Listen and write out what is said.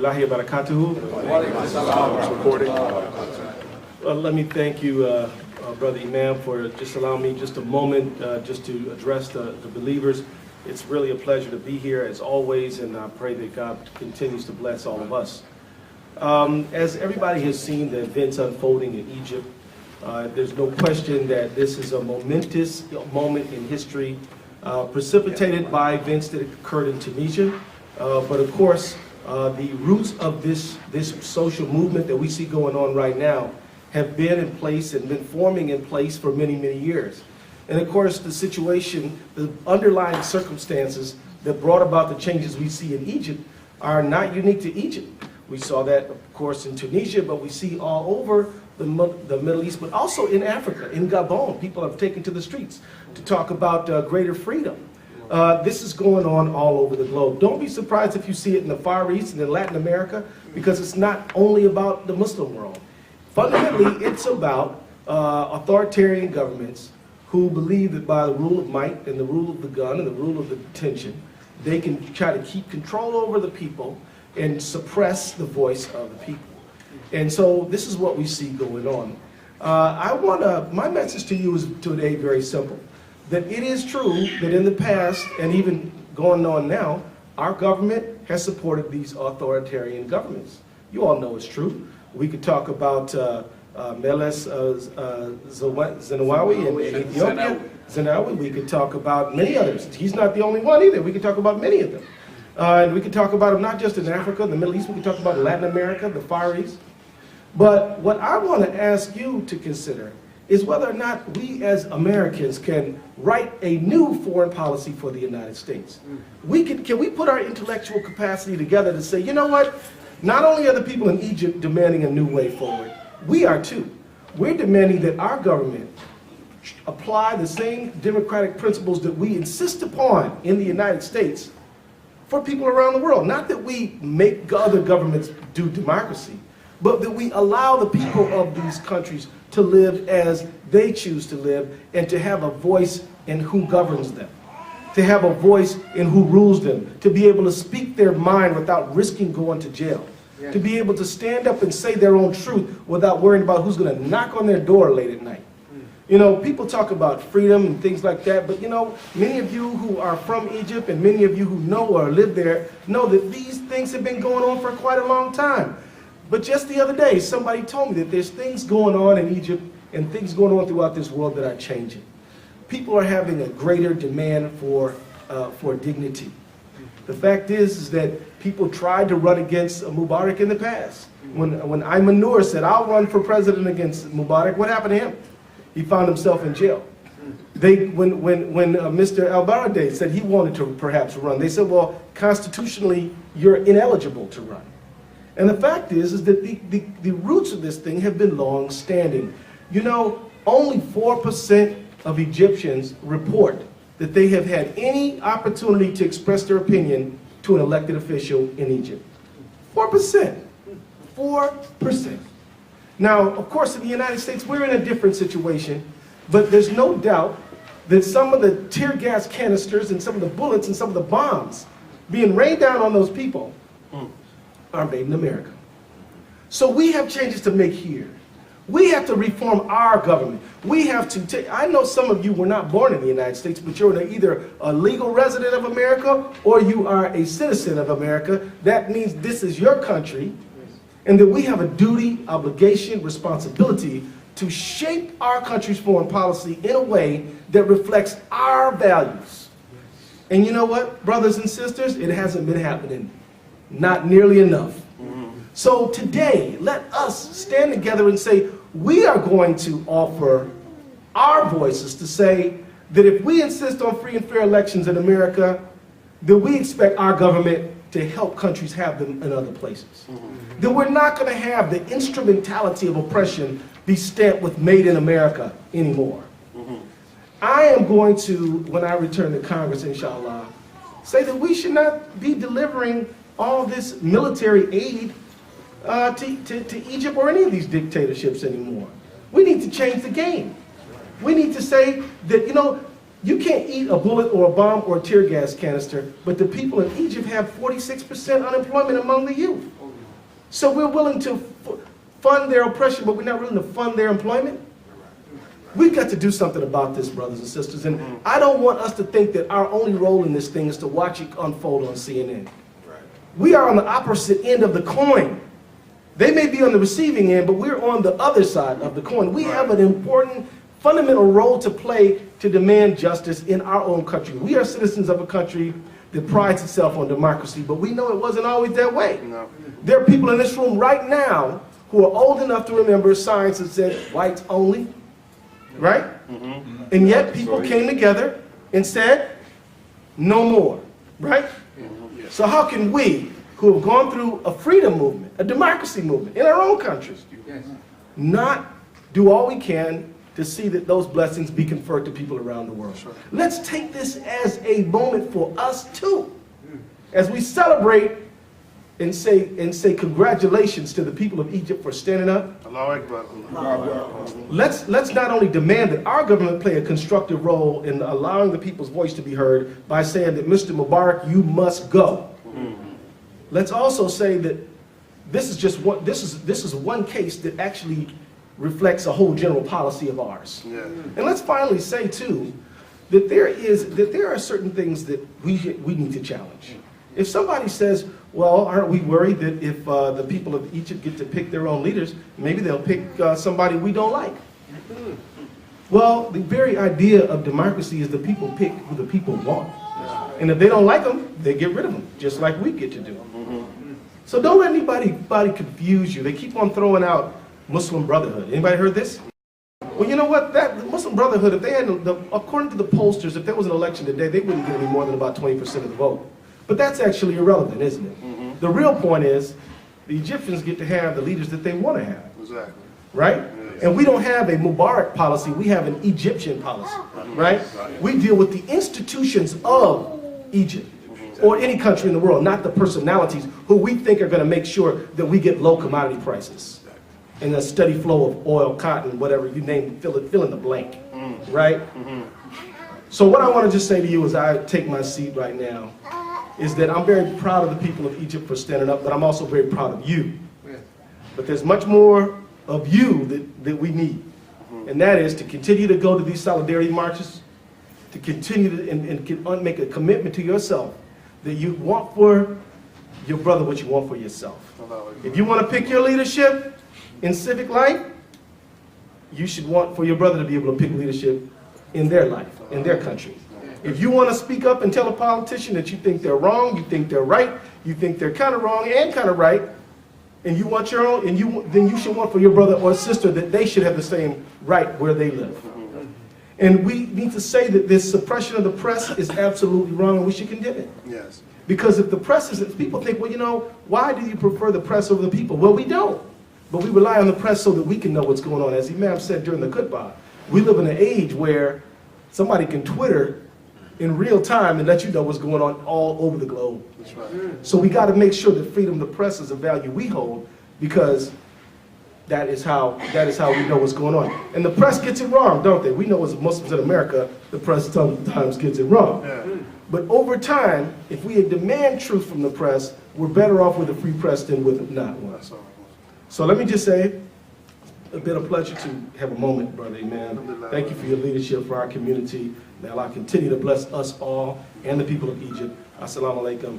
Allahi barakatuhu. Recording. Let me thank you, Brother Imam, for just allowing me just a moment just to address the believers. It's really a pleasure to be here as always, and I pray that God continues to bless all of us. As everybody has seen the events unfolding in Egypt, there's no question that this is a momentous moment in history, precipitated by events that occurred in Tunisia. But of course, the roots of this social movement that we see going on right now have been in place and been forming in place for many, many years. And of course, the situation, the underlying circumstances that brought about the changes we see in Egypt are not unique to Egypt. We saw that, of course, in Tunisia, but we see all over the Middle East, but also in Africa, in Gabon. People have taken to the streets to talk about greater freedom. This is going on all over the globe. Don't be surprised if you see it in the Far East and in Latin America, because it's not only about the Muslim world. Fundamentally, it's about authoritarian governments who believe that by the rule of might and the rule of the gun and the rule of the detention, they can try to keep control over the people and suppress the voice of the people. And so this is what we see going on. My message to you is today very simple. That it is true that in the past, and even going on now, our government has supported these authoritarian governments. You all know it's true. We could talk about Meles Zenawi in Ethiopia. Zenawi. We could talk about many others. He's not the only one either. We could talk about many of them. And we could talk about them not just in Africa, the Middle East. We could talk about Latin America, the Far East. But what I want to ask you to consider is whether or not we as Americans can write a new foreign policy for the United States. Can we put our intellectual capacity together to say, you know what? Not only are the people in Egypt demanding a new way forward, we are too. We're demanding that our government apply the same democratic principles that we insist upon in the United States for people around the world. Not that we make other governments do democracy, but that we allow the people of these countries to live as they choose to live and to have a voice in who governs them, to have a voice in who rules them, to be able to speak their mind without risking going to jail, to be able to stand up and say their own truth without worrying about who's going to knock on their door late at night. You know, people talk about freedom and things like that, but you know, many of you who are from Egypt and many of you who know or live there know that these things have been going on for quite a long time. But just the other day, somebody told me that there's things going on in Egypt and things going on throughout this world that are changing. People are having a greater demand for dignity. The fact is that people tried to run against Mubarak in the past. When Masjid An-Nur said, I'll run for president against Mubarak, what happened to him? He found himself in jail. When Mr. al-Baradei said he wanted to perhaps run, they said, well, constitutionally, you're ineligible to run. And the fact is that the roots of this thing have been long-standing. You know, only 4% of Egyptians report that they have had any opportunity to express their opinion to an elected official in Egypt. 4%. 4%. Now, of course, in the United States, we're in a different situation, but there's no doubt that some of the tear gas canisters and some of the bullets and some of the bombs being rained down on those people are made in America. So we have changes to make here. We have to reform our government. We have to take, I know some of you were not born in the United States, but you're either a legal resident of America or you are a citizen of America. That means this is your country, and that we have a duty, obligation, responsibility to shape our country's foreign policy in a way that reflects our values. And you know what, brothers and sisters, it hasn't been happening. Not nearly enough. So today, let us stand together and say, we are going to offer our voices to say that if we insist on free and fair elections in America, then we expect our government to help countries have them in other places. That we're not going to have the instrumentality of oppression be stamped with made in America anymore. I am going to, when I return to Congress, inshallah, say that we should not be delivering all this military aid to Egypt or any of these dictatorships anymore. We need to change the game. We need to say that, you know, you can't eat a bullet or a bomb or a tear gas canister, but the people in Egypt have 46% unemployment among the youth. So we're willing to fund their oppression, but we're not willing to fund their employment? We've got to do something about this, brothers and sisters. And I don't want us to think that our only role in this thing is to watch it unfold on CNN. We are on the opposite end of the coin. They may be on the receiving end, but we're on the other side of the coin. We have an important, fundamental role to play to demand justice in our own country. We are citizens of a country that prides itself on democracy, but we know it wasn't always that way. No. There are people in this room right now who are old enough to remember signs that said whites only, right? Mm-hmm. And yet people came together and said no more, right? Mm-hmm. So how can we, who have gone through a freedom movement, a democracy movement in our own countries, not do all we can to see that those blessings be conferred to people around the world? Sure. Let's take this as a moment for us too, as we celebrate and say congratulations to the people of Egypt for standing up. Let's not only demand that our government play a constructive role in allowing the people's voice to be heard by saying that Mr. Mubarak, you must go. Let's also say that this is one case that actually reflects a whole general policy of ours. Yeah. And let's finally say too that there are certain things that we need to challenge. If somebody says, well, aren't we worried that if the people of Egypt get to pick their own leaders, maybe they'll pick somebody we don't like? Well, the very idea of democracy is the people pick who the people want. And if they don't like them, they get rid of them, just like we get to do. So don't let anybody confuse you. They keep on throwing out Muslim Brotherhood. Anybody heard this? Well, you know what? That Muslim Brotherhood, if they had, according to the pollsters, if there was an election today, they wouldn't get any more than about 20% of the vote. But that's actually irrelevant, isn't it? The real point is the Egyptians get to have the leaders that they want to have. Exactly. Right? Yes. And we don't have a Mubarak policy, we have an Egyptian policy. Right? We deal with the institutions of Egypt or any country in the world, not the personalities who we think are going to make sure that we get low commodity prices and a steady flow of oil, cotton, whatever you name, fill in the blank. Right? So what I want to just say to you as I take my seat right now is that I'm very proud of the people of Egypt for standing up, but I'm also very proud of you. But there's much more of you that we need. And that is to continue to go to these solidarity marches, to continue to and make a commitment to yourself that you want for your brother what you want for yourself. If you want to pick your leadership in civic life, you should want for your brother to be able to pick leadership in their life, in their country. If you want to speak up and tell a politician that you think they're wrong, you think they're right, you think they're kind of wrong and kind of right, and you want your own, then you should want for your brother or sister that they should have the same right where they live. And we need to say that this suppression of the press is absolutely wrong, and we should condemn it. Yes. Because if the press is, people think, well, you know, why do you prefer the press over the people? Well, we don't. But we rely on the press so that we can know what's going on. As Imam said during the khutbah, we live in an age where somebody can Twitter in real time and let you know what's going on all over the globe. That's right. So we got to make sure that freedom of the press is a value we hold, because that is how we know what's going on. And the press gets it wrong, don't they? We know as Muslims in America, the press sometimes gets it wrong. Yeah. But over time, if we demand truth from the press, we're better off with a free press than with not one. So let me just say, it's been a pleasure to have a moment, brother, amen. Thank you for your leadership for our community. May Allah continue to bless us all and the people of Egypt. Assalamu alaikum.